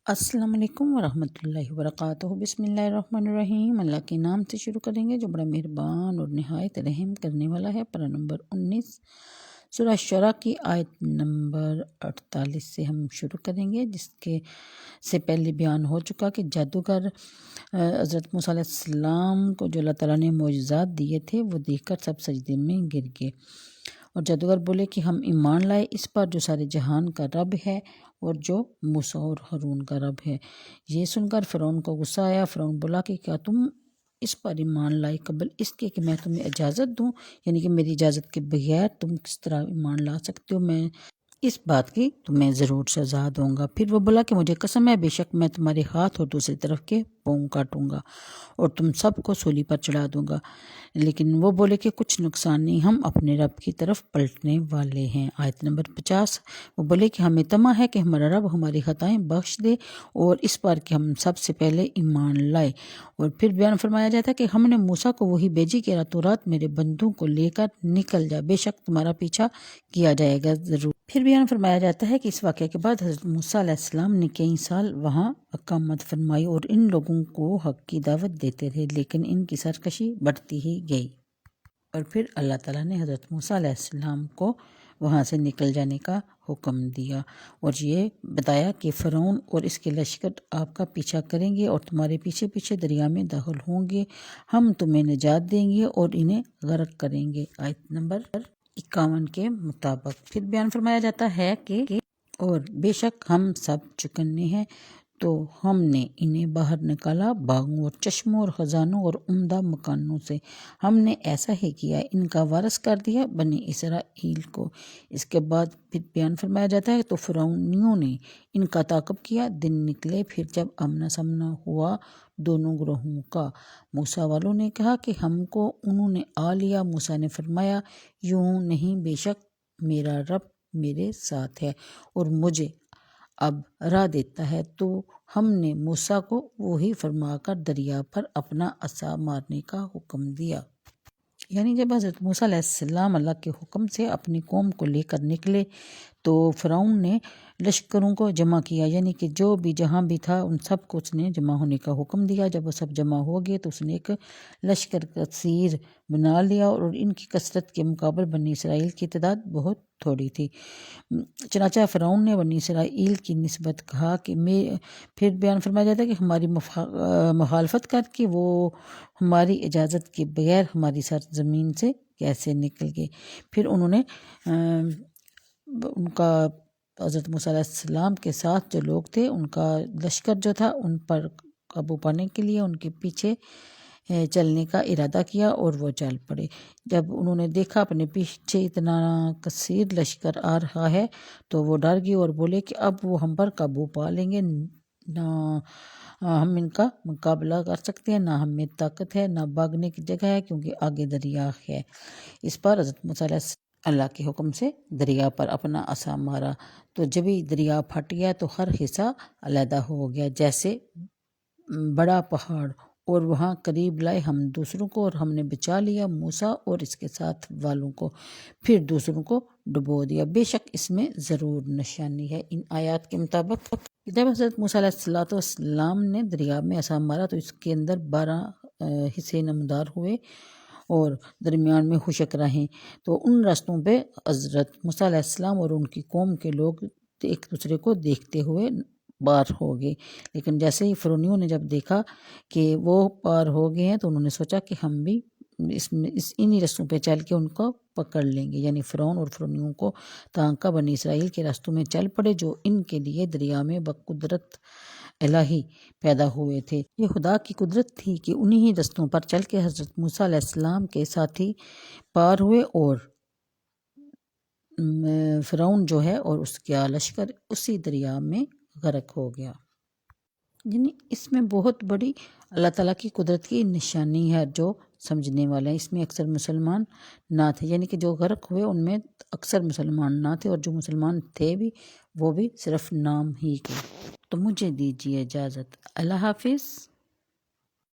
السلام علیکم ورحمۃ اللہ وبرکاتہ۔ بسم اللہ الرحمن الرحیم۔ اللہ کے نام سے شروع کریں گے جو بڑا مہربان اور نہایت رحم کرنے والا ہے۔ پارہ نمبر 19 سورہ شعراء کی آیت نمبر 48 سے ہم شروع کریں گے، جس کے سے پہلے بیان ہو چکا کہ جادوگر حضرت موسیٰ علیہ السلام کو جو اللہ تعالیٰ نے معجزات دیے تھے وہ دیکھ کر سب سجدے میں گر گئے، اور جادوگر بولے کہ ہم ایمان لائے اس پر جو سارے جہان کا رب ہے اور جو موسیٰ اور ہارون کا رب ہے۔ یہ سن کر فرعون کو غصہ آیا۔ فرعون بولا کہ کیا تم اس پر ایمان لائے قبل اس کے کہ میں تمہیں اجازت دوں، یعنی کہ میری اجازت کے بغیر تم کس طرح ایمان لا سکتے ہو؟ میں اس بات کی تمہیں ضرور سزا دوں گا۔ پھر وہ بولا کہ مجھے قسم ہے بے شک میں تمہارے ہاتھ اور دوسری طرف کے پاؤں کاٹوں گا اور تم سب کو سولی پر چڑھا دوں گا، لیکن وہ بولے کہ کچھ نقصان نہیں، ہم اپنے رب کی طرف پلٹنے والے ہیں۔ آیت نمبر 50، وہ بولے کہ ہمیں طمع ہے کہ ہمارا رب ہماری خطائیں بخش دے اور اس پر کہ ہم سب سے پہلے ایمان لائے۔ اور پھر بیان فرمایا جاتا ہے کہ ہم نے موسیٰ کو وہی بھیجی کہ راتوں رات میرے بندوں کو لے کر نکل جا، بے شک تمہارا پیچھا کیا جائے گا ضرور۔ پھر بیان فرمایا جاتا ہے کہ اس واقعے کے بعد حضرت موسیٰ علیہ السلام نے کئی سال وہاں اقامت فرمائی اور ان لوگوں کو حق کی دعوت دیتے رہے، لیکن ان کی سرکشی بڑھتی ہی گئی، اور پھر اللہ تعالیٰ نے حضرت موسیٰ علیہ السلام کو وہاں سے نکل جانے کا حکم دیا اور یہ بتایا کہ فرعون اور اس کے لشکر آپ کا پیچھا کریں گے اور تمہارے پیچھے پیچھے دریا میں داخل ہوں گے، ہم تمہیں نجات دیں گے اور انہیں غرق کریں گے۔ آیت نمبر 51 کے مطابق پھر بیان فرمایا جاتا ہے کہ اور بے شک ہم سب چکنے ہیں تو ہم نے انہیں باہر نکالا باغوں اور چشموں اور خزانوں اور عمدہ مکانوں سے، ہم نے ایسا ہی کیا، ان کا وارث کر دیا بنی اسرائیل کو۔ اس کے بعد پھر بیان فرمایا جاتا ہے تو فرعونیوں نے ان کا تعاقب کیا، دن نکلے پھر جب آمنا سامنا ہوا دونوں گروہوں کا۔ موسیٰ والوں نے کہا کہ ہم کو انہوں نے آ لیا۔ موسیٰ نے فرمایا یوں نہیں، بے شک میرا رب میرے ساتھ ہے اور مجھے اب راہ دیتا ہے۔ تو ہم نے موسیٰ کو وہی فرما کر دریا پر اپنا عصا مارنے کا حکم دیا۔ یعنی جب حضرت موسیٰ علیہ السلام اللہ کے حکم سے اپنی قوم کو لے کر نکلے تو فرعون نے لشکروں کو جمع کیا، یعنی کہ جو بھی جہاں بھی تھا ان سب کو اس نے جمع ہونے کا حکم دیا۔ جب وہ سب جمع ہو گئے تو اس نے ایک لشکر کثیر بنا لیا اور ان کی کثرت کے مقابل بنی اسرائیل کی تعداد بہت تھوڑی تھی۔ چنانچہ فرعون نے بنی اسرائیل کی نسبت کہا کہ پھر بیان فرمایا جاتا ہے کہ ہماری مخالفت کر کے وہ ہماری اجازت کے بغیر ہماری سرزمین سے کیسے نکل گئے۔ پھر انہوں نے ان کا حضرت موسیٰ علیہ السلام کے ساتھ جو لوگ تھے ان کا لشکر جو تھا ان پر قابو پانے کے لیے ان کے پیچھے چلنے کا ارادہ کیا اور وہ چل پڑے۔ جب انہوں نے دیکھا اپنے پیچھے اتنا کثیر لشکر آ رہا ہے تو وہ ڈر گئے اور بولے کہ اب وہ ہم پر قابو پا لیں گے، نہ ہم ان کا مقابلہ کر سکتے ہیں، نہ ہم میں طاقت ہے، نہ بھاگنے کی جگہ ہے کیونکہ آگے دریا ہے۔ اس پر حضرت موسیٰ علیہ السلام اللہ کے حکم سے دریا پر اپنا عصا مارا تو جب ہی دریا پھٹ گیا تو ہر حصہ علیحدہ ہو گیا جیسے بڑا پہاڑ، اور وہاں قریب لائے ہم دوسروں کو اور ہم نے بچا لیا موسیٰ اور اس کے ساتھ والوں کو، پھر دوسروں کو ڈبو دیا، بے شک اس میں ضرور نشانی ہے۔ ان آیات کے مطابق جب حضرت موسیٰ علیہ السلام نے دریا میں عصا مارا تو اس کے اندر 12 حصے نمودار ہوئے اور درمیان میں خشک رہیں، تو ان رستوں پہ حضرت موسیٰ علیہ السلام اور ان کی قوم کے لوگ ایک دوسرے کو دیکھتے ہوئے پار ہو گئے، لیکن جیسے ہی فرعونیوں نے جب دیکھا کہ وہ پار ہو گئے ہیں تو انہوں نے سوچا کہ ہم بھی انہی رستوں پہ چل کے ان کو پکڑ لیں گے، یعنی فرعون اور فرعونیوں کو تانکہ بنی اسرائیل کے راستوں میں چل پڑے جو ان کے لیے دریا میں بقدرت الہی پیدا ہوئے تھے۔ یہ خدا کی قدرت تھی کہ انہی رستوں پر چل کے حضرت موسیٰ علیہ السلام کے ساتھی پار ہوئے اور فرعون جو ہے اور اس کا لشکر اسی دریا میں غرق ہو گیا۔ یعنی اس میں بہت بڑی اللہ تعالیٰ کی قدرت کی نشانی ہے جو سمجھنے والے ہیں۔ اس میں اکثر مسلمان نہ تھے، یعنی کہ جو غرق ہوئے ان میں اکثر مسلمان نہ تھے، اور جو مسلمان تھے بھی وہ بھی صرف نام ہی کے۔ تو مجھے دیجیے اجازت، اللہ حافظ۔